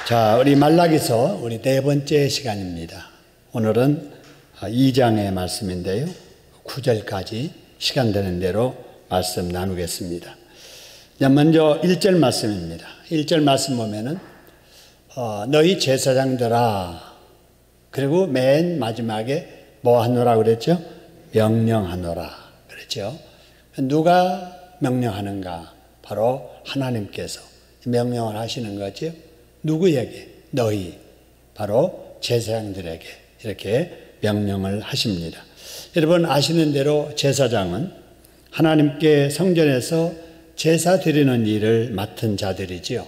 자, 우리 말라기서 우리 네 번째 시간입니다. 오늘은 2장의 말씀인데요. 9절까지 시간 되는 대로 말씀 나누겠습니다. 먼저 1절 말씀입니다. 1절 말씀 보면은 너희 제사장들아, 그리고 맨 마지막에 뭐 하노라 그랬죠? 명령하노라 그랬죠. 누가 명령하는가? 바로 하나님께서 명령을 하시는 거죠. 누구에게? 너희, 바로 제사장들에게 이렇게 명령을 하십니다. 여러분 아시는 대로 제사장은 하나님께 성전에서 제사 드리는 일을 맡은 자들이지요.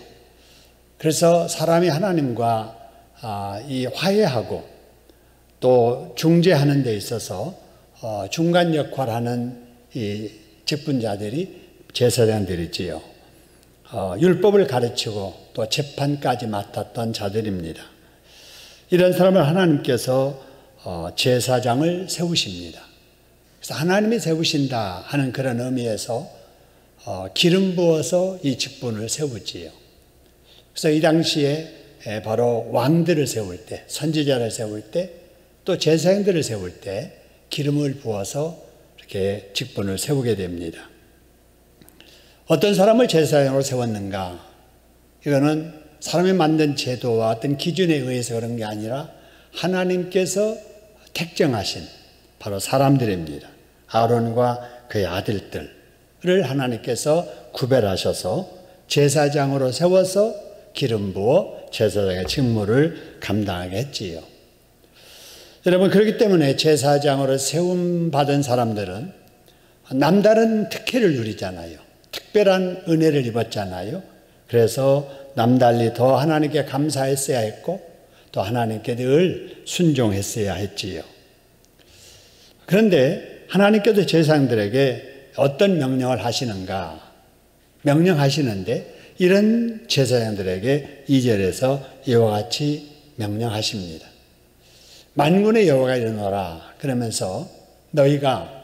그래서 사람이 하나님과 이 화해하고 또 중재하는 데 있어서 중간 역할하는 이 직분자들이 제사장들이지요. 율법을 가르치고 또 재판까지 맡았던 자들입니다. 이런 사람을 하나님께서 제사장을 세우십니다. 그래서 하나님이 세우신다 하는 그런 의미에서 기름 부어서 이 직분을 세우지요. 그래서 이 당시에 바로 왕들을 세울 때, 선지자를 세울 때, 또 제사장들을 세울 때 기름을 부어서 이렇게 직분을 세우게 됩니다. 어떤 사람을 제사장으로 세웠는가? 이거는 사람이 만든 제도와 어떤 기준에 의해서 그런 게 아니라 하나님께서 택정하신 바로 사람들입니다. 아론과 그의 아들들을 하나님께서 구별하셔서 제사장으로 세워서 기름 부어 제사장의 직무를 감당하게 했지요. 여러분, 그렇기 때문에 제사장으로 세움받은 사람들은 남다른 특혜를 누리잖아요. 특별한 은혜를 입었잖아요. 그래서 남달리 더 하나님께 감사했어야 했고 또 하나님께 늘 순종했어야 했지요. 그런데 하나님께서 제사장들에게 어떤 명령을 하시는가? 명령하시는데 이런 제사장들에게 2절에서 이와 같이 명령하십니다. 만군의 여호와가 이르노라 그러면서 너희가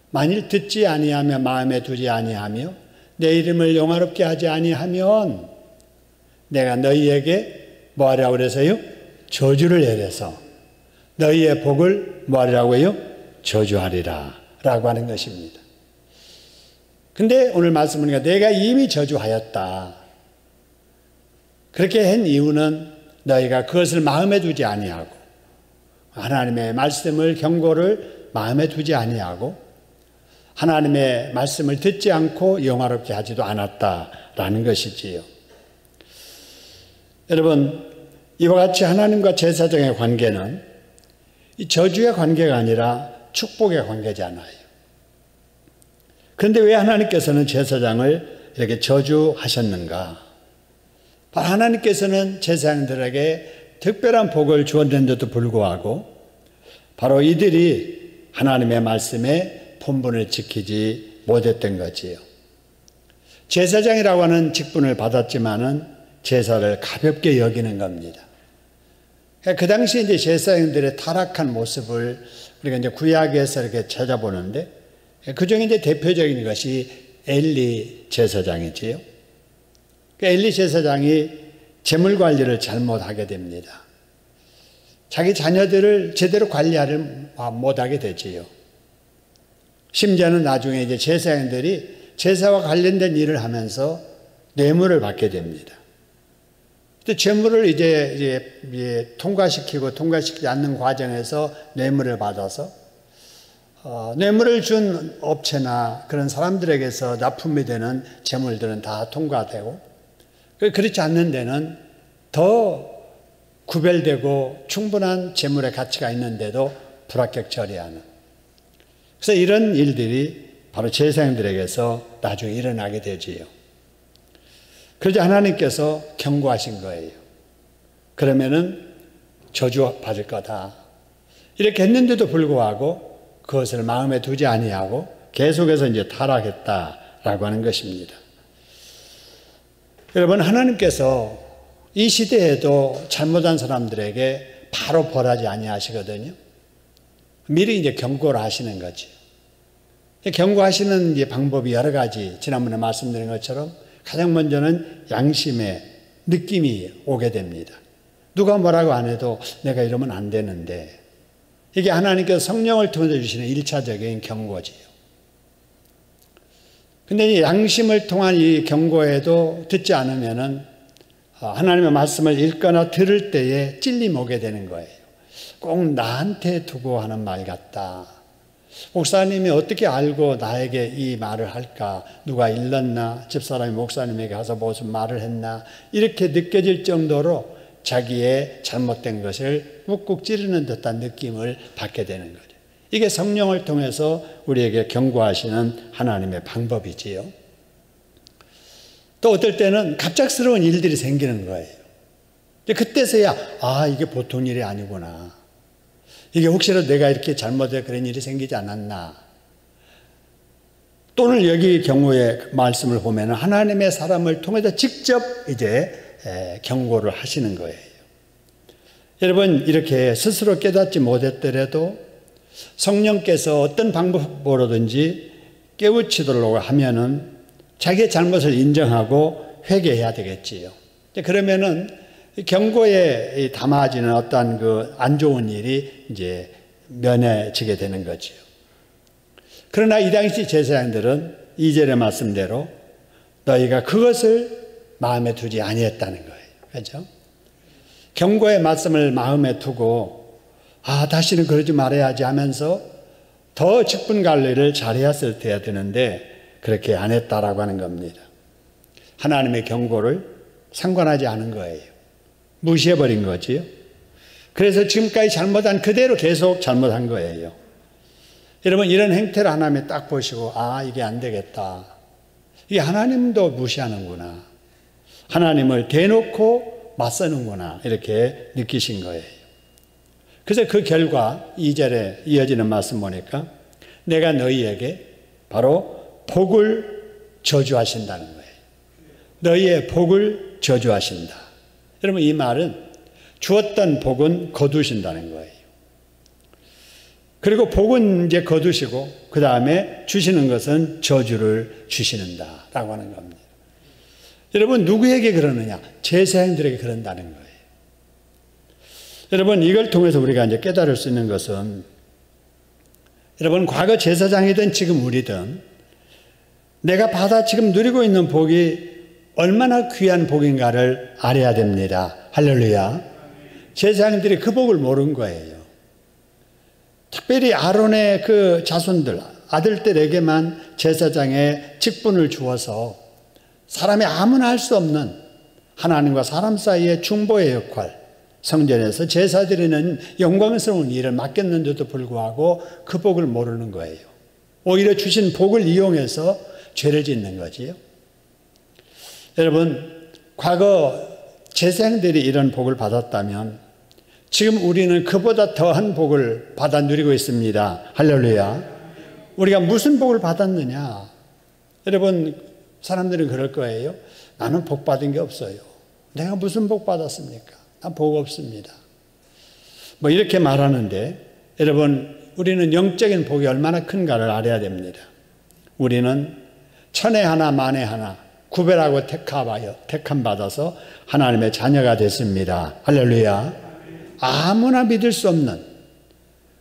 만일 듣지 아니하며 마음에 두지 아니하며 내 이름을 영화롭게 하지 아니하면 내가 너희에게 뭐하라고 그래서요? 저주를 내려서 너희의 복을 뭐하라고 해요? 저주하리라 라고 하는 것입니다. 근데 오늘 말씀 보니까 내가 이미 저주하였다. 그렇게 한 이유는 너희가 그것을 마음에 두지 아니하고 하나님의 말씀을 경고를 마음에 두지 아니하고 하나님의 말씀을 듣지 않고 영화롭게 하지도 않았다라는 것이지요. 여러분, 이와 같이 하나님과 제사장의 관계는 이 저주의 관계가 아니라 축복의 관계잖아요. 그런데 왜 하나님께서는 제사장을 이렇게 저주하셨는가? 바로 하나님께서는 제사장들에게 특별한 복을 주었는데도 불구하고 바로 이들이 하나님의 말씀에 본분을 지키지 못했던 거지요. 제사장이라고 하는 직분을 받았지만은 제사를 가볍게 여기는 겁니다. 그 당시 이제 제사장들의 타락한 모습을 우리가 이제 구약에서 이렇게 찾아보는데 그 중에 이제 대표적인 것이 엘리 제사장이지요. 엘리 제사장이 재물 관리를 잘못하게 됩니다. 자기 자녀들을 제대로 관리하를 못하게 되지요. 심지어는 나중에 이제 제사장들이 제사와 관련된 일을 하면서 뇌물을 받게 됩니다. 또 재물을 이제 통과시키고 통과시키지 않는 과정에서 뇌물을 받아서 뇌물을 준 업체나 그런 사람들에게서 납품이 되는 재물들은 다 통과되고 그렇지 않는 데는 더 구별되고 충분한 재물의 가치가 있는데도 불합격 처리하는, 그래서 이런 일들이 바로 제사장들에게서 나중에 일어나게 되지요. 그러자 하나님께서 경고하신 거예요. 그러면은 저주 받을 거다. 이렇게 했는데도 불구하고 그것을 마음에 두지 아니하고 계속해서 이제 타락했다라고 하는 것입니다. 여러분, 하나님께서 이 시대에도 잘못한 사람들에게 바로 벌하지 아니하시거든요. 미리 이제 경고를 하시는 거지. 경고하시는 이제 방법이 여러 가지, 지난번에 말씀드린 것처럼 가장 먼저는 양심에 느낌이 오게 됩니다. 누가 뭐라고 안 해도 내가 이러면 안 되는데, 이게 하나님께서 성령을 통해서 주시는 1차적인 경고지요. 근데 이 양심을 통한 이 경고에도 듣지 않으면은 하나님의 말씀을 읽거나 들을 때에 찔림 오게 되는 거예요. 꼭 나한테 두고 하는 말 같다. 목사님이 어떻게 알고 나에게 이 말을 할까? 누가 일렀나? 집사람이 목사님에게 가서 무슨 말을 했나? 이렇게 느껴질 정도로 자기의 잘못된 것을 꾹꾹 찌르는 듯한 느낌을 받게 되는 거죠. 이게 성령을 통해서 우리에게 경고하시는 하나님의 방법이지요. 또 어떨 때는 갑작스러운 일들이 생기는 거예요. 그때서야 이게 보통 일이 아니구나. 이게 혹시라도 내가 이렇게 잘못해 그런 일이 생기지 않았나. 또는 여기 경우의 말씀을 보면 하나님의 사람을 통해서 직접 이제 경고를 하시는 거예요. 여러분, 이렇게 스스로 깨닫지 못했더라도 성령께서 어떤 방법으로든지 깨우치도록 하면은 자기의 잘못을 인정하고 회개해야 되겠지요. 그러면은 경고에 담아지는 어떤 그 안 좋은 일이 이제 면해지게 되는 거지요. 그러나 이 당시 제사장들은 2절의 말씀대로 너희가 그것을 마음에 두지 아니했다는 거예요. 그렇죠? 경고의 말씀을 마음에 두고 다시는 그러지 말아야지 하면서 더 직분관리를 잘해야 되는데 그렇게 안 했다라고 하는 겁니다. 하나님의 경고를 상관하지 않은 거예요. 무시해버린 거지요. 그래서 지금까지 잘못한 그대로 계속 잘못한 거예요. 여러분, 이런 행태를 하나님이 딱 보시고 이게 안 되겠다. 이게 하나님도 무시하는구나. 하나님을 대놓고 맞서는구나. 이렇게 느끼신 거예요. 그래서 그 결과 2절에 이어지는 말씀 보니까 내가 너희에게 바로 복을 저주하신다는 거예요. 너희의 복을 저주하신다. 여러분, 이 말은 주었던 복은 거두신다는 거예요. 그리고 복은 이제 거두시고 그 다음에 주시는 것은 저주를 주시는다라고 하는 겁니다. 여러분, 누구에게 그러느냐? 제사장들에게 그런다는 거예요. 여러분, 이걸 통해서 우리가 이제 깨달을 수 있는 것은 여러분, 과거 제사장이든 지금 우리든 내가 지금 누리고 있는 복이 얼마나 귀한 복인가를 알아야 됩니다. 할렐루야. 제사장들이 그 복을 모른 거예요. 특별히 아론의 그 자손들, 아들들에게만 제사장의 직분을 주어서 사람이 아무나 할 수 없는 하나님과 사람 사이의 중보의 역할, 성전에서 제사 드리는 영광스러운 일을 맡겼는데도 불구하고 그 복을 모르는 거예요. 오히려 주신 복을 이용해서 죄를 짓는 거지요. 여러분, 과거 제사장들이 이런 복을 받았다면 지금 우리는 그보다 더한 복을 받아 누리고 있습니다. 할렐루야. 우리가 무슨 복을 받았느냐? 여러분, 사람들은 그럴 거예요. 나는 복 받은 게 없어요. 내가 무슨 복 받았습니까? 난 복 없습니다. 뭐 이렇게 말하는데 여러분, 우리는 영적인 복이 얼마나 큰가를 알아야 됩니다. 우리는 천에 하나 만에 하나 구별하고 택함 받아서 하나님의 자녀가 됐습니다. 할렐루야. 아무나 믿을 수 없는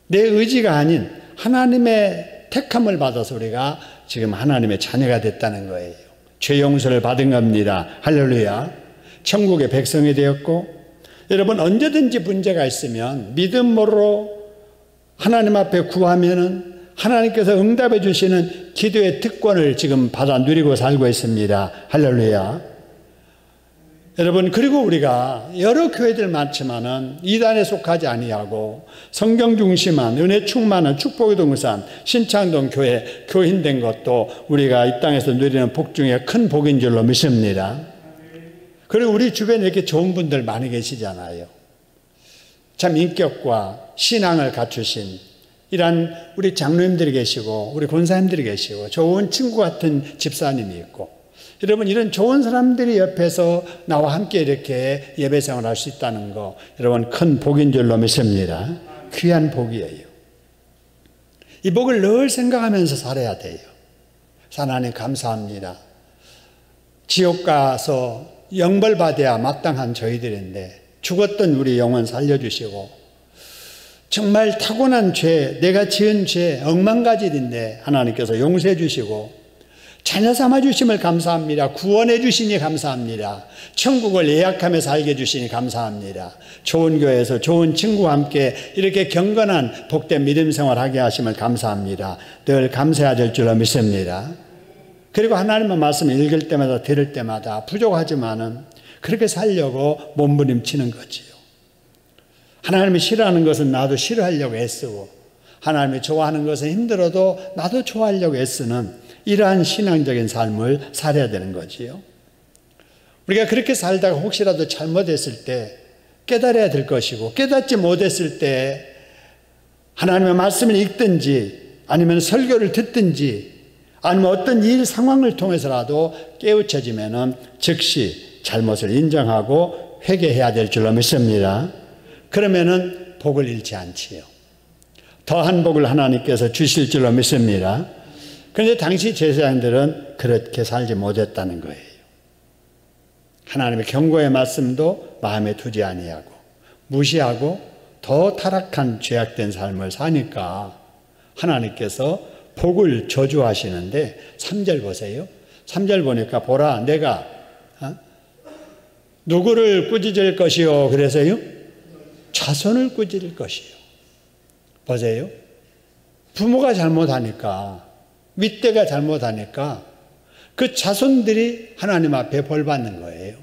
내 의지가 아닌 하나님의 택함을 받아서 우리가 지금 하나님의 자녀가 됐다는 거예요. 죄 용서를 받은 겁니다. 할렐루야. 천국의 백성이 되었고, 여러분, 언제든지 문제가 있으면 믿음으로 하나님 앞에 구하면은 하나님께서 응답해 주시는 기도의 특권을 지금 받아 누리고 살고 있습니다. 할렐루야. 여러분, 그리고 우리가 여러 교회들 많지만은 이단에 속하지 아니하고 성경 중심한 은혜 충만한 축복의 동산 신창동 교회 교인된 것도 우리가 이 땅에서 누리는 복 중에 큰 복인 줄로 믿습니다. 그리고 우리 주변에 이렇게 좋은 분들 많이 계시잖아요. 참 인격과 신앙을 갖추신 이런 우리 장로님들이 계시고 우리 권사님들이 계시고 좋은 친구 같은 집사님이 있고, 여러분, 이런 좋은 사람들이 옆에서 나와 함께 이렇게 예배생활을 할 수 있다는 거, 여러분, 큰 복인 줄로 믿습니다. 귀한 복이에요. 이 복을 늘 생각하면서 살아야 돼요. 하나님 감사합니다. 지옥 가서 영벌받아야 마땅한 저희들인데 죽었던 우리 영혼 살려주시고 정말 타고난 죄, 내가 지은 죄 억만가지인데 하나님께서 용서해 주시고 자녀 삼아 주심을 감사합니다. 구원해 주시니 감사합니다. 천국을 예약하며 살게 해주시니 감사합니다. 좋은 교회에서 좋은 친구와 함께 이렇게 경건한 복된 믿음 생활하게 하심을 감사합니다. 늘 감사해야 될 줄로 믿습니다. 그리고 하나님의 말씀을 읽을 때마다 들을 때마다 부족하지만은 그렇게 살려고 몸부림치는 거지요. 하나님이 싫어하는 것은 나도 싫어하려고 애쓰고 하나님이 좋아하는 것은 힘들어도 나도 좋아하려고 애쓰는 이러한 신앙적인 삶을 살아야 되는 거지요. 우리가 그렇게 살다가 혹시라도 잘못했을 때 깨달아야 될 것이고 깨닫지 못했을 때 하나님의 말씀을 읽든지 아니면 설교를 듣든지 아니면 어떤 일 상황을 통해서라도 깨우쳐지면은 즉시 잘못을 인정하고 회개해야 될 줄로 믿습니다. 그러면은 복을 잃지 않지요. 더한 복을 하나님께서 주실 줄로 믿습니다. 그런데 당시 제사장들은 그렇게 살지 못했다는 거예요. 하나님의 경고의 말씀도 마음에 두지 아니하고 무시하고 더 타락한 죄악된 삶을 사니까 하나님께서 복을 저주하시는데 3절 보세요. 3절 보니까 보라 내가 누구를 꾸짖을 것이요 그래서요 자손을 꾸짖을 것이요. 보세요. 부모가 잘못하니까 윗대가 잘못하니까 그 자손들이 하나님 앞에 벌 받는 거예요.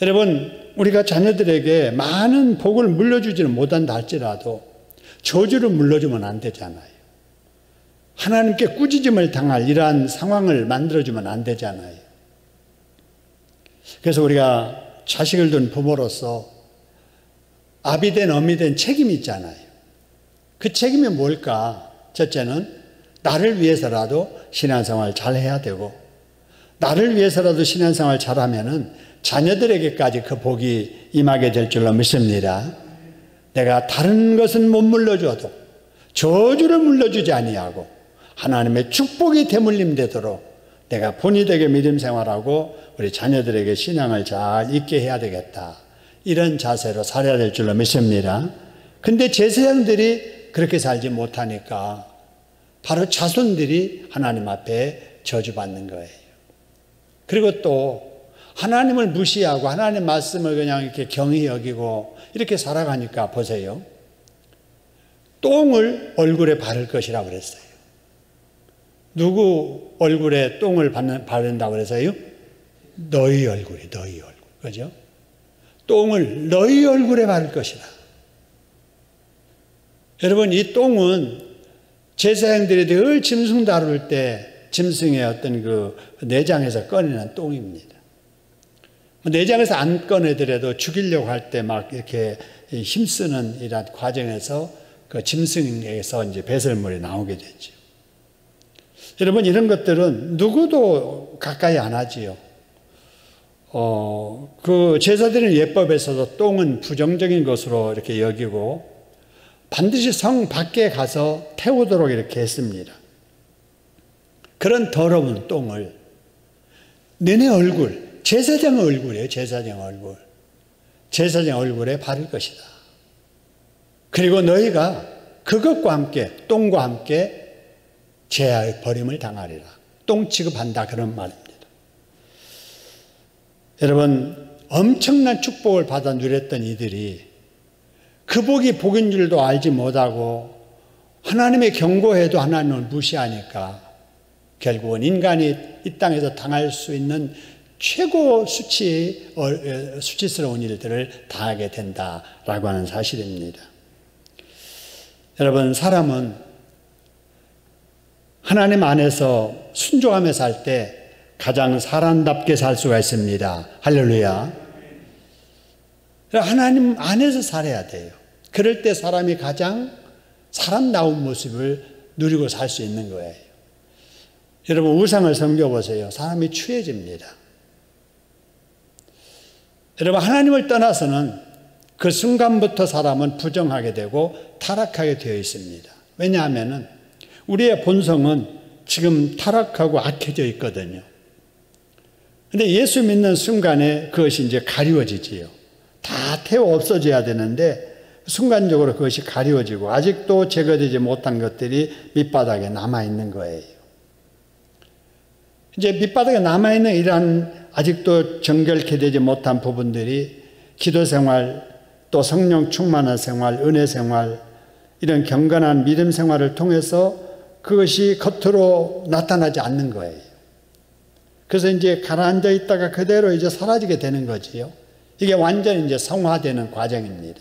여러분 우리가 자녀들에게 많은 복을 물려주지는 못한다 할지라도 저주를 물려주면 안 되잖아요. 하나님께 꾸짖음을 당할 이러한 상황을 만들어주면 안 되잖아요. 그래서 우리가 자식을 둔 부모로서 아비된 어미된 책임이 있잖아요. 그 책임이 뭘까? 첫째는 나를 위해서라도 신앙생활 잘해야 되고 나를 위해서라도 신앙생활 잘하면은 자녀들에게까지 그 복이 임하게 될 줄로 믿습니다. 내가 다른 것은 못 물려줘도 저주를 물려주지 아니하고 하나님의 축복이 대물림되도록 내가 본이 되게 믿음 생활하고 우리 자녀들에게 신앙을 잘 있게 해야 되겠다. 이런 자세로 살아야 될 줄로 믿습니다. 근데 제사장들이 그렇게 살지 못하니까 바로 자손들이 하나님 앞에 저주받는 거예요. 그리고 또 하나님을 무시하고 하나님 말씀을 그냥 이렇게 경히 여기고 이렇게 살아가니까 보세요. 똥을 얼굴에 바를 것이라고 그랬어요. 누구 얼굴에 똥을 바른다고 그래서요? 너희 얼굴이 너희 얼굴. 그죠? 똥을 너희 얼굴에 바를 것이다. 여러분 이 똥은 제사장들이 늘 짐승 다룰 때 짐승의 어떤 그 내장에서 꺼내는 똥입니다. 내장에서 안 꺼내더라도 죽이려고 할 때 막 이렇게 힘쓰는 이런 과정에서 그 짐승에서 이제 배설물이 나오게 되죠. 여러분 이런 것들은 누구도 가까이 안 하지요. 그 제사드리는 예법에서도 똥은 부정적인 것으로 이렇게 여기고 반드시 성 밖에 가서 태우도록 이렇게 했습니다. 그런 더러운 똥을 너네 얼굴, 제사장 얼굴이에요. 제사장 얼굴. 제사장 얼굴에 바를 것이다. 그리고 너희가 그것과 함께 똥과 함께 죄의 버림을 당하리라. 똥 취급한다 그런 말입니다. 여러분 엄청난 축복을 받아 누렸던 이들이 그 복이 복인 줄도 알지 못하고 하나님의 경고해도 하나님을 무시하니까 결국은 인간이 이 땅에서 당할 수 있는 최고 수치스러운 일들을 당하게 된다라고 하는 사실입니다. 여러분 사람은 하나님 안에서 순종하며 살 때 가장 사람답게 살 수가 있습니다. 할렐루야. 하나님 안에서 살아야 돼요. 그럴 때 사람이 가장 사람다운 모습을 누리고 살 수 있는 거예요. 여러분 우상을 섬겨보세요. 사람이 추해집니다. 여러분 하나님을 떠나서는 그 순간부터 사람은 부정하게 되고 타락하게 되어 있습니다. 왜냐하면 우리의 본성은 지금 타락하고 악해져 있거든요. 근데 예수 믿는 순간에 그것이 이제 가리워지지요. 다 태워 없어져야 되는데 순간적으로 그것이 가리워지고 아직도 제거되지 못한 것들이 밑바닥에 남아있는 거예요. 이제 밑바닥에 남아있는 이러한 아직도 정결케 되지 못한 부분들이 기도 생활, 또 성령 충만한 생활, 은혜 생활, 이런 경건한 믿음 생활을 통해서 그것이 겉으로 나타나지 않는 거예요. 그래서 이제 가라앉아 있다가 그대로 이제 사라지게 되는 거지요. 이게 완전히 이제 성화되는 과정입니다.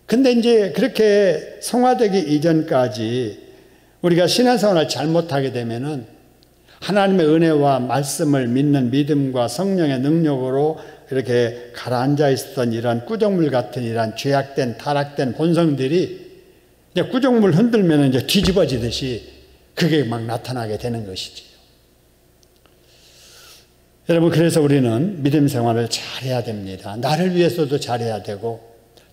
근데 이제 그렇게 성화되기 이전까지 우리가 신앙생활을 잘못하게 되면은 하나님의 은혜와 말씀을 믿는 믿음과 성령의 능력으로 이렇게 가라앉아 있었던 이런 꾸정물 같은 이런 죄악된 타락된 본성들이 이제 꾸정물 흔들면 이제 뒤집어지듯이 그게 막 나타나게 되는 것이지요. 여러분, 그래서 우리는 믿음 생활을 잘해야 됩니다. 나를 위해서도 잘해야 되고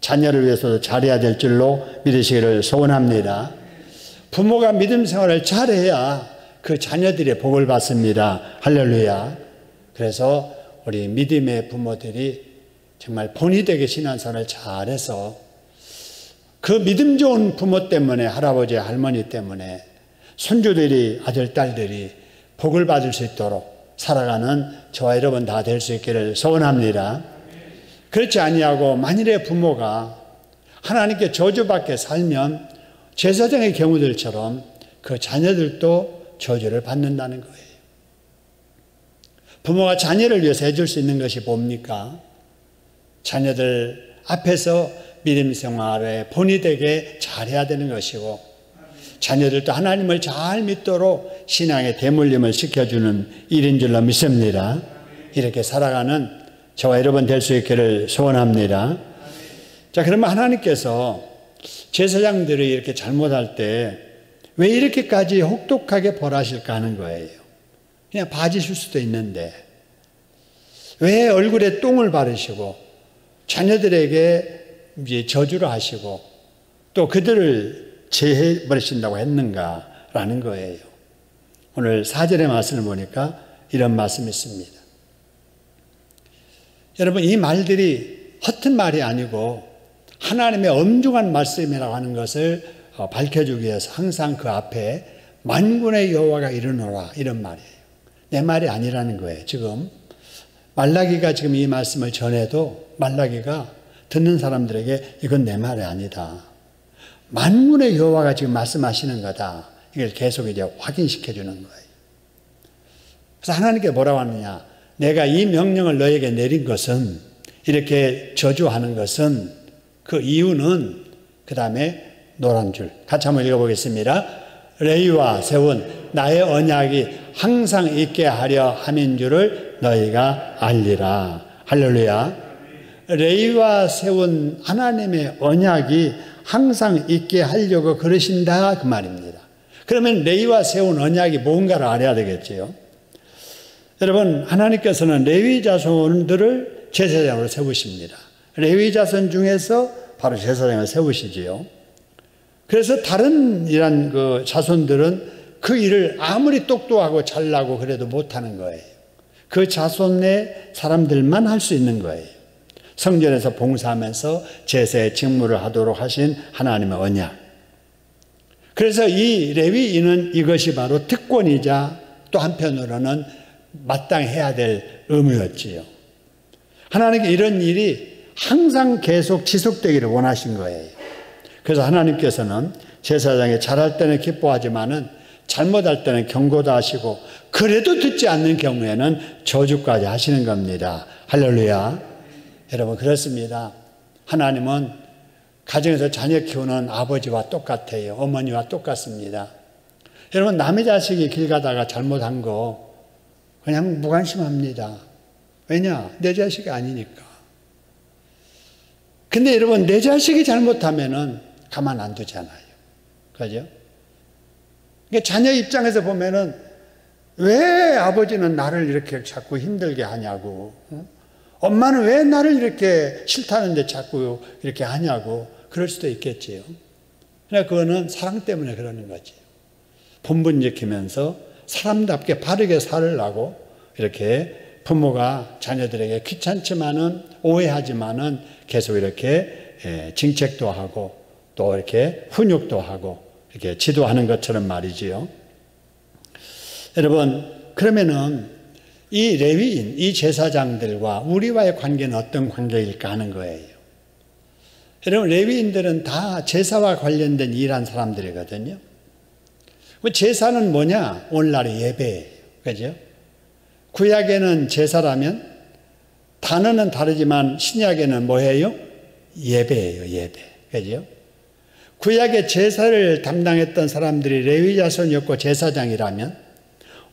자녀를 위해서도 잘해야 될 줄로 믿으시기를 소원합니다. 부모가 믿음 생활을 잘해야 그 자녀들의 복을 받습니다. 할렐루야. 그래서 우리 믿음의 부모들이 정말 본의 되게 신앙생활을 잘해서 그 믿음 좋은 부모 때문에, 할아버지, 할머니 때문에 손주들이, 아들, 딸들이 복을 받을 수 있도록 살아가는 저와 여러분 다 될 수 있기를 소원합니다. 그렇지 아니하고 만일에 부모가 하나님께 저주받게 살면 제사장의 경우들처럼 그 자녀들도 저주를 받는다는 거예요. 부모가 자녀를 위해서 해줄 수 있는 것이 뭡니까? 자녀들 앞에서 믿음 생활에 본의 되게 잘해야 되는 것이고 자녀들도 하나님을 잘 믿도록 신앙의 대물림을 시켜주는 일인 줄로 믿습니다. 이렇게 살아가는 저와 여러분 될 수 있기를 소원합니다. 자, 그러면 하나님께서 제사장들이 이렇게 잘못할 때 왜 이렇게까지 혹독하게 벌하실까 하는 거예요. 그냥 봐주실 수도 있는데 왜 얼굴에 똥을 바르시고 자녀들에게 이제 저주를 하시고 또 그들을 제해 버리신다고 했는가라는 거예요. 오늘 4절의 말씀을 보니까 이런 말씀이 있습니다. 여러분, 이 말들이 허튼 말이 아니고 하나님의 엄중한 말씀이라고 하는 것을 밝혀주기 위해서 항상 그 앞에 만군의 여호와가 이르노라 이런 말이에요. 내 말이 아니라는 거예요. 지금 말라기가 지금 이 말씀을 전해도 말라기가 듣는 사람들에게 이건 내 말이 아니다. 만군의 여호와가 지금 말씀하시는 거다. 이걸 계속 이제 확인시켜 주는 거예요. 그래서 하나님께 뭐라고 하느냐? 내가 이 명령을 너에게 내린 것은, 이렇게 저주하는 것은, 그 이유는 그 다음에 노란 줄 같이 한번 읽어보겠습니다. 레위와 세운 나의 언약이 항상 있게 하려 함인 줄을 너희가 알리라. 할렐루야. 레위와 세운 하나님의 언약이 항상 있게 하려고 그러신다 그 말입니다. 그러면 레위와 세운 언약이 뭔가를 알아야 되겠지요. 여러분, 하나님께서는 레위 자손들을 제사장으로 세우십니다. 레위 자손 중에서 바로 제사장을 세우시지요. 그래서 다른 이런 그 자손들은 그 일을 아무리 똑똑하고 잘나고 그래도 못하는 거예요. 그 자손의 사람들만 할 수 있는 거예요. 성전에서 봉사하면서 제사의 직무를 하도록 하신 하나님의 언약. 그래서 이 레위인은 이것이 바로 특권이자 또 한편으로는 마땅히 해야 될 의무였지요. 하나님께 이런 일이 항상 계속 지속되기를 원하신 거예요. 그래서 하나님께서는 제사장이 잘할 때는 기뻐하지만은 잘못할 때는 경고도 하시고 그래도 듣지 않는 경우에는 저주까지 하시는 겁니다. 할렐루야. 여러분, 그렇습니다. 하나님은 가정에서 자녀 키우는 아버지와 똑같아요. 어머니와 똑같습니다. 여러분, 남의 자식이 길 가다가 잘못한 거 그냥 무관심합니다. 왜냐? 내 자식이 아니니까. 근데 여러분, 내 자식이 잘못하면은 가만 안 두잖아요. 그죠? 그러니까 자녀 입장에서 보면은 왜 아버지는 나를 이렇게 자꾸 힘들게 하냐고, 엄마는 왜 나를 이렇게 싫다는데 자꾸 이렇게 하냐고 그럴 수도 있겠지요. 그러나 그거는 사랑 때문에 그러는 거지. 본분 지키면서 사람답게 바르게 살으려고 이렇게 부모가 자녀들에게 귀찮지만은 오해하지만은 계속 이렇게 징책도 하고 또 이렇게 훈육도 하고 이렇게 지도하는 것처럼 말이지요. 여러분, 그러면은 이 레위인, 이 제사장들과 우리와의 관계는 어떤 관계일까 하는 거예요. 여러분, 레위인들은 다 제사와 관련된 일한 사람들이거든요. 제사는 뭐냐? 오늘날의 예배예요. 그죠? 구약에는 제사라면 단어는 다르지만 신약에는 뭐예요? 예배예요, 예배. 그죠? 구약의 제사를 담당했던 사람들이 레위 자손이었고 제사장이라면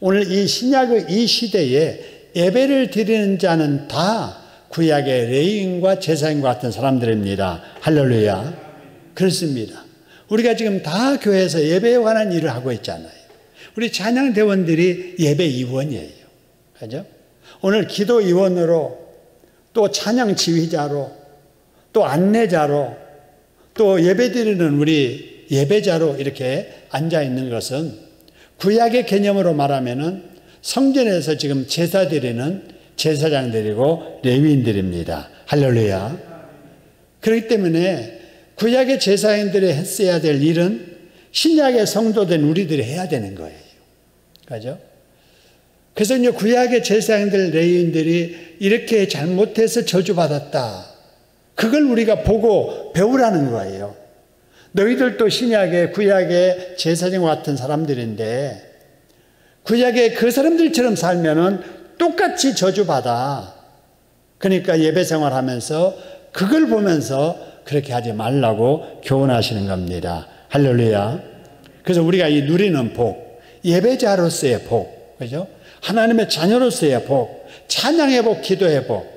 오늘 이 신약의 이 시대에 예배를 드리는 자는 다 구약의 레위인과 제사장과 같은 사람들입니다. 할렐루야. 그렇습니다. 우리가 지금 다 교회에서 예배에 관한 일을 하고 있잖아요. 우리 찬양대원들이 예배위원이에요. 그죠? 오늘 기도위원으로 또 찬양 지휘자로 또 안내자로 또 예배드리는 우리 예배자로 이렇게 앉아 있는 것은 구약의 개념으로 말하면은 성전에서 지금 제사 드리는 제사장들이고 레위인들입니다. 할렐루야. 그렇기 때문에 구약의 제사장들이 했어야 될 일은 신약의 성도된 우리들이 해야 되는 거예요. 그죠? 그래서 이제 구약의 제사장들 레위인들이 이렇게 잘못해서 저주받았다. 그걸 우리가 보고 배우라는 거예요. 너희들도 신약의 구약의 제사장과 같은 사람들인데 구약의 그 사람들처럼 살면은 똑같이 저주받아. 그러니까 예배 생활하면서 그걸 보면서 그렇게 하지 말라고 교훈하시는 겁니다. 할렐루야. 그래서 우리가 이 누리는 복, 예배자로서의 복, 그죠? 하나님의 자녀로서의 복, 찬양의 복, 기도의 복.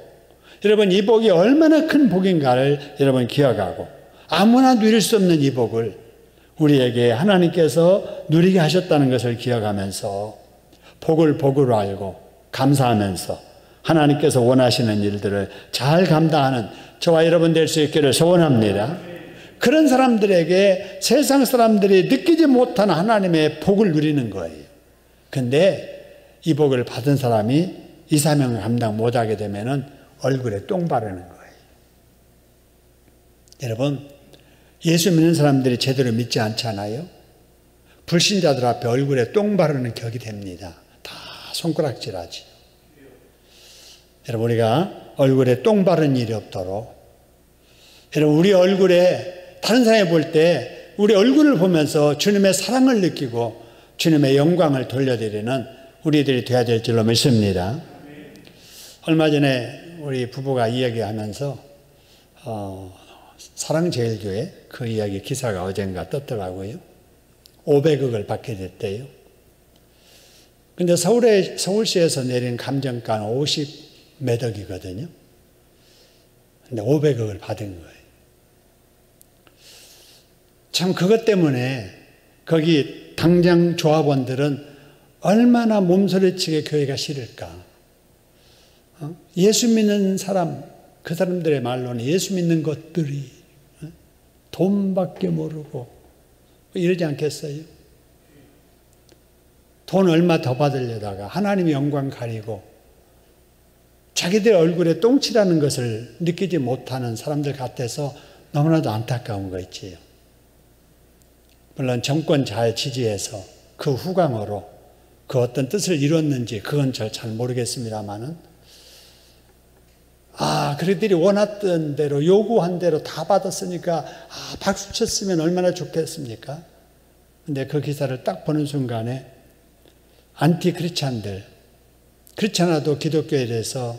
여러분, 이 복이 얼마나 큰 복인가를 여러분 기억하고 아무나 누릴 수 없는 이 복을 우리에게 하나님께서 누리게 하셨다는 것을 기억하면서 복을 복으로 알고 감사하면서 하나님께서 원하시는 일들을 잘 감당하는 저와 여러분 될 수 있기를 소원합니다. 그런 사람들에게 세상 사람들이 느끼지 못한 하나님의 복을 누리는 거예요. 근데 이 복을 받은 사람이 이 사명을 감당 못하게 되면은 얼굴에 똥 바르는 거예요. 여러분, 예수 믿는 사람들이 제대로 믿지 않잖아요. 불신자들 앞에 얼굴에 똥 바르는 격이 됩니다. 다 손가락질하지. 여러분, 우리가 얼굴에 똥 바른 일이 없도록 여러분, 우리 얼굴에 다른 사람이 볼 때 우리 얼굴을 보면서 주님의 사랑을 느끼고 주님의 영광을 돌려드리는 우리들이 되어야 될 줄로 믿습니다. 얼마 전에 우리 부부가 이야기하면서 사랑제일교회 그 이야기 기사가 어젠가 떴더라고요. 500억을 받게 됐대요. 근데 서울시에서 내린 감정가는 50몇 억이거든요. 근데 500억을 받은 거예요. 참 그것 때문에 거기 당장 조합원들은 얼마나 몸소리치게 교회가 싫을까. 예수 믿는 사람, 그 사람들의 말로는 예수 믿는 것들이 돈밖에 모르고 이러지 않겠어요? 돈 얼마 더 받으려다가 하나님의 영광 가리고 자기들 얼굴에 똥칠하는 것을 느끼지 못하는 사람들 같아서 너무나도 안타까운 거 있지요. 물론 정권 잘 지지해서 그 후광으로 그 어떤 뜻을 이뤘는지 그건 잘 모르겠습니다만은 그들이 원했던 대로 요구한 대로 다 받았으니까 박수 쳤으면 얼마나 좋겠습니까? 근데 그 기사를 딱 보는 순간에 안티 크리스찬들, 그렇지 않아도 기독교에 대해서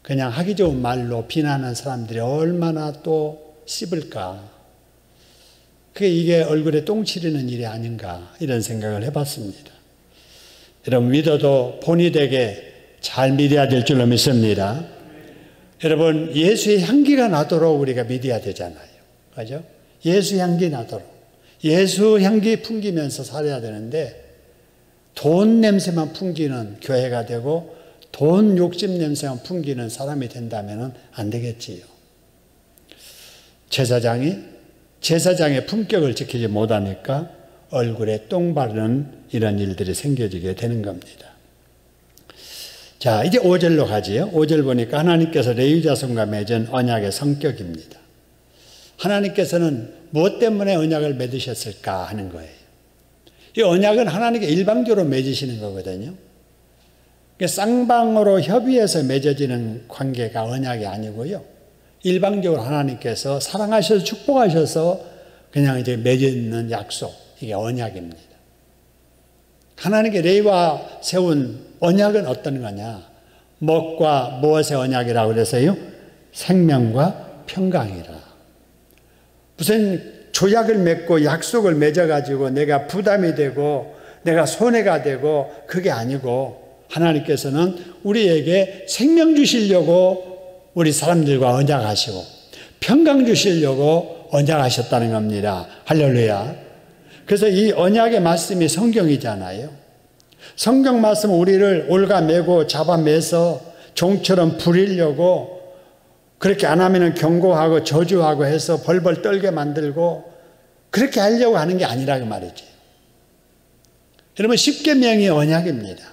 그냥 하기 좋은 말로 비난하는 사람들이 얼마나 또 씹을까. 그게 이게 얼굴에 똥 치르는 일이 아닌가 이런 생각을 해봤습니다. 여러분, 믿어도 본이 되게 잘 믿어야 될 줄로 믿습니다. 여러분, 예수의 향기가 나도록 우리가 믿어야 되잖아요. 그죠? 예수 향기 나도록. 예수 향기 풍기면서 살아야 되는데 돈 냄새만 풍기는 교회가 되고 돈 욕심 냄새만 풍기는 사람이 된다면 안 되겠지요. 제사장의 품격을 지키지 못하니까 얼굴에 똥 바르는 이런 일들이 생겨지게 되는 겁니다. 자, 이제 5절로 가지요. 5절 보니까 하나님께서 레위 자손과 맺은 언약의 성격입니다. 하나님께서는 무엇 때문에 언약을 맺으셨을까 하는 거예요. 이 언약은 하나님께 일방적으로 맺으시는 거거든요. 쌍방으로 협의해서 맺어지는 관계가 언약이 아니고요. 일방적으로 하나님께서 사랑하셔서 축복하셔서 그냥 이제 맺는 약속, 이게 언약입니다. 하나님께 레위와 세운 언약은 어떤 거냐? 무엇과 무엇의 언약이라고 그래서요? 생명과 평강이라. 무슨 조약을 맺고 약속을 맺어가지고 내가 부담이 되고 내가 손해가 되고 그게 아니고 하나님께서는 우리에게 생명 주시려고 우리 사람들과 언약하시고 평강 주시려고 언약하셨다는 겁니다. 할렐루야. 그래서 이 언약의 말씀이 성경이잖아요. 성경 말씀은 우리를 올가매고 잡아매서 종처럼 부리려고 그렇게 안 하면 경고하고 저주하고 해서 벌벌 떨게 만들고 그렇게 하려고 하는 게 아니라고 말이죠. 여러분, 십계명이 언약입니다.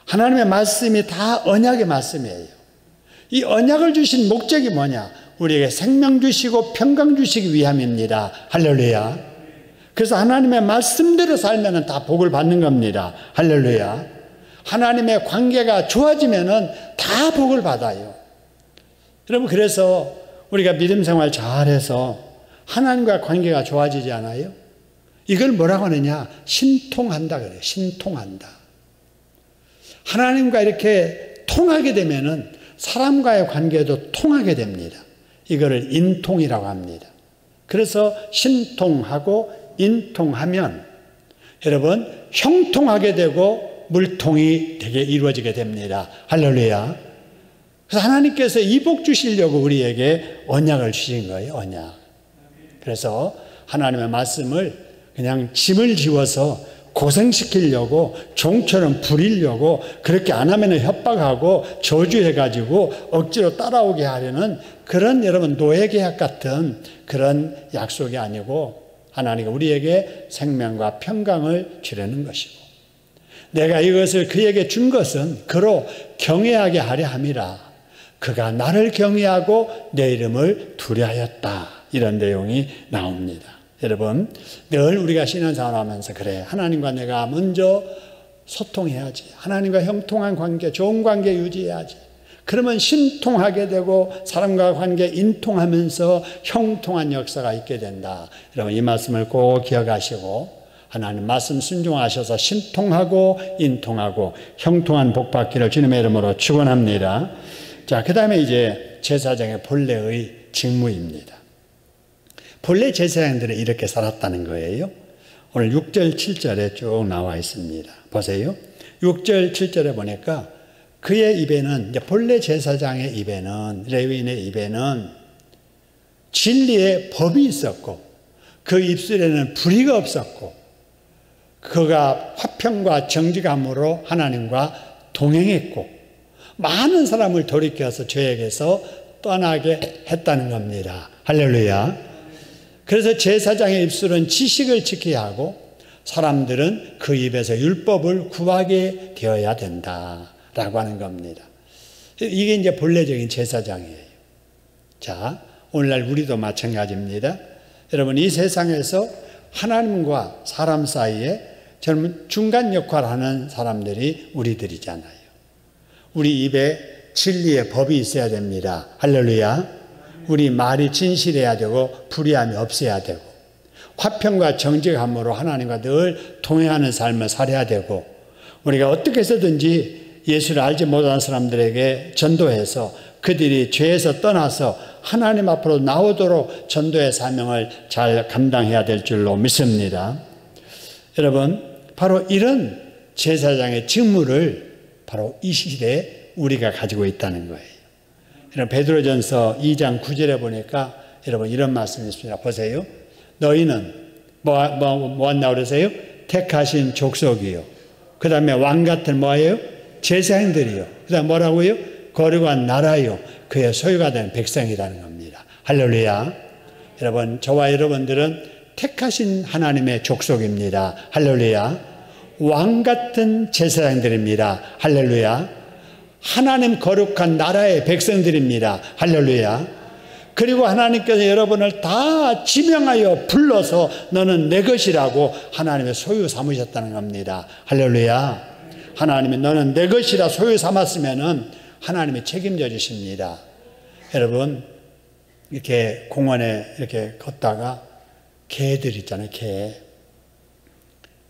하나님의 말씀이 다 언약의 말씀이에요. 이 언약을 주신 목적이 뭐냐? 우리에게 생명 주시고 평강 주시기 위함입니다. 할렐루야. 그래서 하나님의 말씀대로 살면 다 복을 받는 겁니다. 할렐루야. 하나님의 관계가 좋아지면 다 복을 받아요. 여러분, 그래서 우리가 믿음 생활 잘해서 하나님과 관계가 좋아지지 않아요? 이걸 뭐라고 하느냐? 신통한다 그래요. 신통한다. 하나님과 이렇게 통하게 되면은 사람과의 관계도 통하게 됩니다. 이거를 인통이라고 합니다. 그래서 신통하고 인통하면 여러분 형통하게 되고 물통이 되게 이루어지게 됩니다. 할렐루야. 그래서 하나님께서 이 복 주시려고 우리에게 언약을 주신 거예요. 언약. 그래서 하나님의 말씀을 그냥 짐을 지워서 고생시키려고 종처럼 부리려고 그렇게 안 하면 협박하고 저주해가지고 억지로 따라오게 하려는 그런 여러분 노예계약 같은 그런 약속이 아니고 하나님이 우리에게 생명과 평강을 주려는 것이고 내가 이것을 그에게 준 것은 그로 경외하게 하려 함이라. 그가 나를 경외하고 내 이름을 두려하였다. 이런 내용이 나옵니다. 여러분, 늘 우리가 신앙생활하면서 그래, 하나님과 내가 먼저 소통해야지. 하나님과 형통한 관계, 좋은 관계 유지해야지. 그러면 신통하게 되고 사람과 관계 인통하면서 형통한 역사가 있게 된다. 여러분, 이 말씀을 꼭 기억하시고 하나님 말씀 순종하셔서 신통하고 인통하고 형통한 복 받기를 주님의 이름으로 축원합니다. 자, 그 다음에 이제 제사장의 본래의 직무입니다. 본래 제사장들은 이렇게 살았다는 거예요. 오늘 6절, 7절에 쭉 나와 있습니다. 보세요. 6절, 7절에 보니까 그의 입에는, 이제 본래 제사장의 입에는, 레위인의 입에는 진리의 법이 있었고 그 입술에는 불의가 없었고 그가 화평과 정직함으로 하나님과 동행했고 많은 사람을 돌이켜서 죄에게서 떠나게 했다는 겁니다. 할렐루야. 그래서 제사장의 입술은 지식을 지켜야 하고 사람들은 그 입에서 율법을 구하게 되어야 된다라고 하는 겁니다. 이게 이제 본래적인 제사장이에요. 자, 오늘날 우리도 마찬가지입니다. 여러분, 이 세상에서 하나님과 사람 사이에 중간 역할을 하는 사람들이 우리들이잖아요. 우리 입에 진리의 법이 있어야 됩니다. 할렐루야. 우리 말이 진실해야 되고 불의함이 없어야 되고 화평과 정직함으로 하나님과 늘 동행하는 삶을 살아야 되고 우리가 어떻게 해서든지 예수를 알지 못하는 사람들에게 전도해서 그들이 죄에서 떠나서 하나님 앞으로 나오도록 전도의 사명을 잘 감당해야 될 줄로 믿습니다. 여러분, 바로 이런 제사장의 직무를 바로 이 시대에 우리가 가지고 있다는 거예요. 여러분, 베드로전서 2장 9절에 보니까 여러분 이런 말씀이 있습니다. 보세요. 너희는 뭐 한다고 그러세요? 택하신 족속이요. 그 다음에 왕 같은 뭐예요? 제사장들이요. 그 다음에 뭐라고요? 거룩한 나라요. 그의 소유가 된 백성이라는 겁니다. 할렐루야. 여러분, 저와 여러분들은 택하신 하나님의 족속입니다. 할렐루야. 왕 같은 제사장들입니다. 할렐루야. 하나님 거룩한 나라의 백성들입니다. 할렐루야. 그리고 하나님께서 여러분을 다 지명하여 불러서 너는 내 것이라고 하나님의 소유 삼으셨다는 겁니다. 할렐루야. 하나님이 너는 내 것이라 소유 삼았으면은 하나님이 책임져 주십니다. 여러분, 이렇게 공원에 이렇게 걷다가 개들 있잖아요, 개.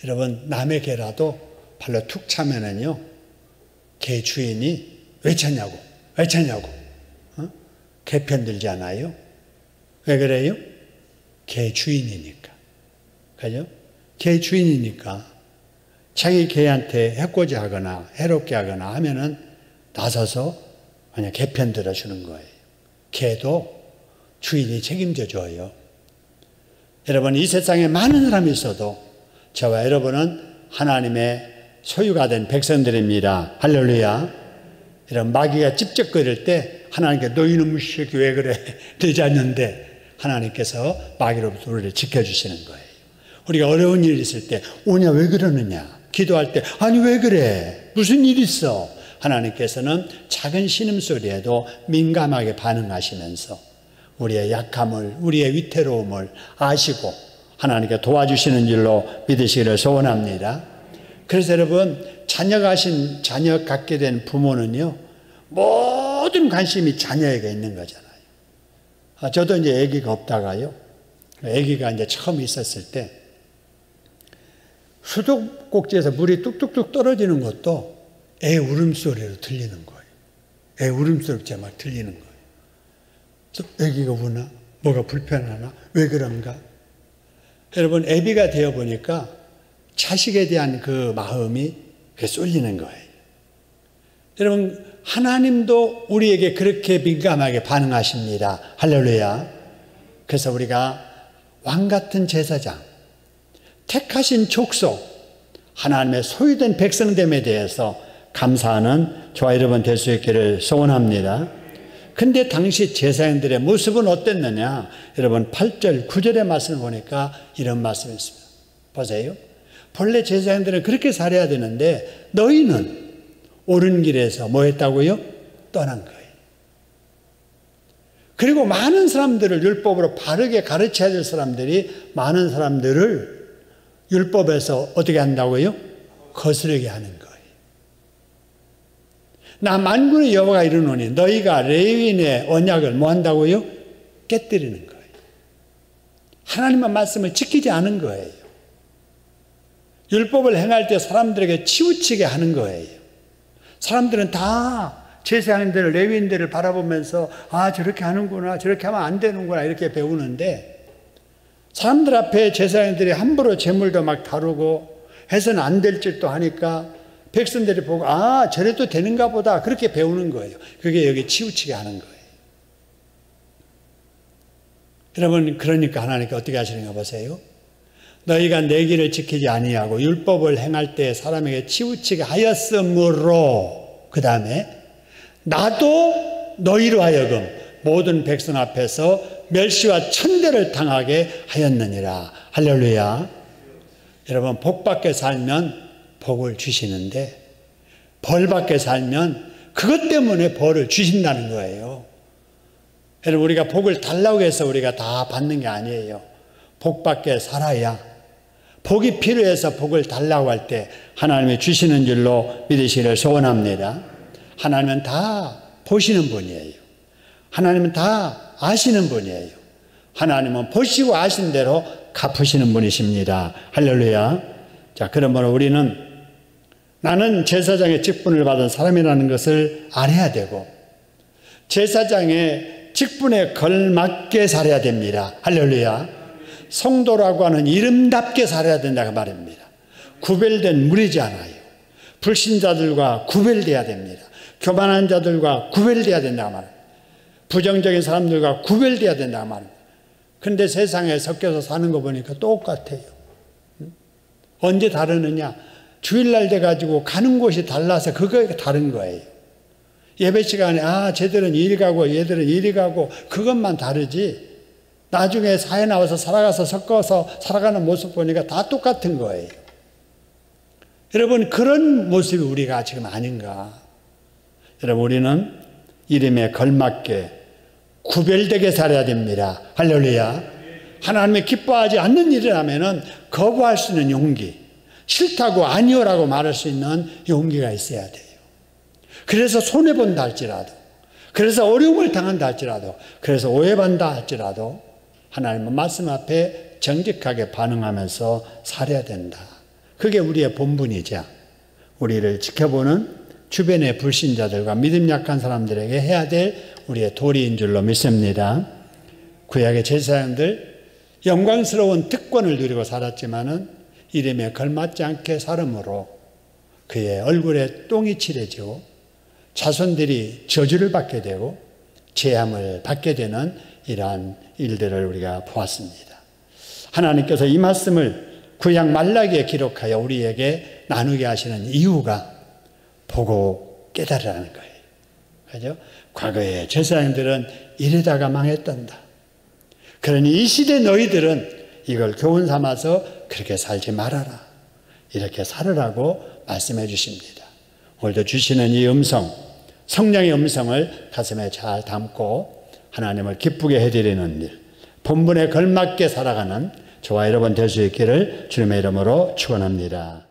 여러분, 남의 개라도 발로 툭 차면은요, 개 주인이 왜 찼냐고, 왜 찼냐고. 개 편 들지 않아요? 왜 그래요? 개 주인이니까. 그죠? 개 주인이니까 자기 개한테 해코지 하거나 해롭게 하거나 하면은 나서서 그냥 개 편 들어주는 거예요. 개도 주인이 책임져 줘요. 여러분, 이 세상에 많은 사람이 있어도 저와 여러분은 하나님의 소유가 된 백성들입니다. 할렐루야. 이런 마귀가 찝쩍거릴 때 하나님께 너 이놈의 새끼 왜 그래? 되지 않는데 하나님께서 마귀로부터 우리를 지켜주시는 거예요. 우리가 어려운 일이 있을 때 오냐 왜 그러느냐? 기도할 때 아니 왜 그래? 무슨 일 있어? 하나님께서는 작은 신음소리에도 민감하게 반응하시면서 우리의 약함을, 우리의 위태로움을 아시고 하나님께 도와주시는 줄로 믿으시기를 소원합니다. 그래서 여러분, 자녀 갖게 된 부모는요, 모든 관심이 자녀에게 있는 거잖아요. 저도 이제 아기가 없다가요, 아기가 이제 처음 있었을 때 수도꼭지에서 물이 뚝뚝뚝 떨어지는 것도 애 울음소리로 들리는 거예요. 애 울음소리가 막 들리는 거예요. 그래서 아기가 우나? 뭐가 불편하나? 왜 그런가? 여러분, 애비가 되어 보니까 자식에 대한 그 마음이 쏠리는 거예요. 여러분, 하나님도 우리에게 그렇게 민감하게 반응하십니다. 할렐루야. 그래서 우리가 왕 같은 제사장, 택하신 족속, 하나님의 소유된 백성됨에 대해서 감사하는 저와 여러분 될 수 있기를 소원합니다. 근데 당시 제사장들의 모습은 어땠느냐? 여러분 8절, 9절의 말씀을 보니까 이런 말씀이 있습니다. 보세요. 본래 제사장들은 그렇게 살아야 되는데 너희는 옳은 길에서 뭐 했다고요? 떠난 거예요. 그리고 많은 사람들을 율법으로 바르게 가르쳐야 될 사람들이 많은 사람들을 율법에서 어떻게 한다고요? 거스르게 하는 거예요. 나 만군의 여호와가 이르노니 너희가 레위인의 언약을 뭐 한다고요? 깨뜨리는 거예요. 하나님의 말씀을 지키지 않은 거예요. 율법을 행할 때 사람들에게 치우치게 하는 거예요. 사람들은 다 제사장들, 레위인들을 바라보면서 아 저렇게 하는구나, 저렇게 하면 안 되는구나 이렇게 배우는데 사람들 앞에 제사장들이 함부로 재물도 막 다루고 해서는 안 될 짓도 하니까 백성들이 보고 아 저래도 되는가 보다 그렇게 배우는 거예요. 그게 여기 치우치게 하는 거예요. 여러분, 그러니까 하나님께 어떻게 하시는가 보세요. 너희가 내 길을 지키지 아니하고 율법을 행할 때 사람에게 치우치게 하였으므로 그 다음에 나도 너희로 하여금 모든 백성 앞에서 멸시와 천대를 당하게 하였느니라. 할렐루야. 여러분, 복 받게 살면 복을 주시는데 벌 받게 살면 그것 때문에 벌을 주신다는 거예요. 여러분, 우리가 복을 달라고 해서 우리가 다 받는 게 아니에요. 복 받게 살아야 복이 필요해서 복을 달라고 할 때 하나님이 주시는 줄로 믿으시기를 소원합니다. 하나님은 다 보시는 분이에요. 하나님은 다 아시는 분이에요. 하나님은 보시고 아신 대로 갚으시는 분이십니다. 할렐루야. 자, 그러므로 우리는 나는 제사장의 직분을 받은 사람이라는 것을 알아야 되고 제사장의 직분에 걸맞게 살아야 됩니다. 할렐루야. 성도라고 하는 이름답게 살아야 된다고 말입니다. 구별된 무리지 않아요. 불신자들과 구별돼야 됩니다. 교만한 자들과 구별돼야 된다고 말합니다. 부정적인 사람들과 구별돼야 된다고 말합니다. 그런데 세상에 섞여서 사는 거 보니까 똑같아요. 언제 다르느냐? 주일날 돼가지고 가는 곳이 달라서 그거 다른 거예요. 예배 시간에 쟤들은 이리 가고 얘들은 이리 가고 그것만 다르지 나중에 사회 나와서 살아가서 섞어서 살아가는 모습 보니까 다 똑같은 거예요. 여러분, 그런 모습이 우리가 지금 아닌가? 여러분, 우리는 이름에 걸맞게 구별되게 살아야 됩니다. 할렐루야. 하나님이 기뻐하지 않는 일이라면 거부할 수 있는 용기, 싫다고 아니오라고 말할 수 있는 용기가 있어야 돼요. 그래서 손해본다 할지라도, 그래서 어려움을 당한다 할지라도, 그래서 오해받는다 할지라도 하나님의 말씀 앞에 정직하게 반응하면서 살아야 된다. 그게 우리의 본분이자 우리를 지켜보는 주변의 불신자들과 믿음 약한 사람들에게 해야 될 우리의 도리인 줄로 믿습니다. 구약의 제사장들 영광스러운 특권을 누리고 살았지만은 이름에 걸맞지 않게 살음으로 그의 얼굴에 똥이 칠해지고 자손들이 저주를 받게 되고 재앙을 받게 되는 이러한 일들을 우리가 보았습니다. 하나님께서 이 말씀을 구약 말라기에 기록하여 우리에게 나누게 하시는 이유가 보고 깨달으라는 거예요. 그죠? 과거에 제사장들은 이러다가 망했단다. 그러니 이 시대 너희들은 이걸 교훈 삼아서 그렇게 살지 말아라. 이렇게 살으라고 말씀해 주십니다. 오늘도 주시는 이 음성, 성령의 음성을 가슴에 잘 담고 하나님을 기쁘게 해드리는 일, 본분에 걸맞게 살아가는 저와 여러분 될 수 있기를 주님의 이름으로 축원합니다.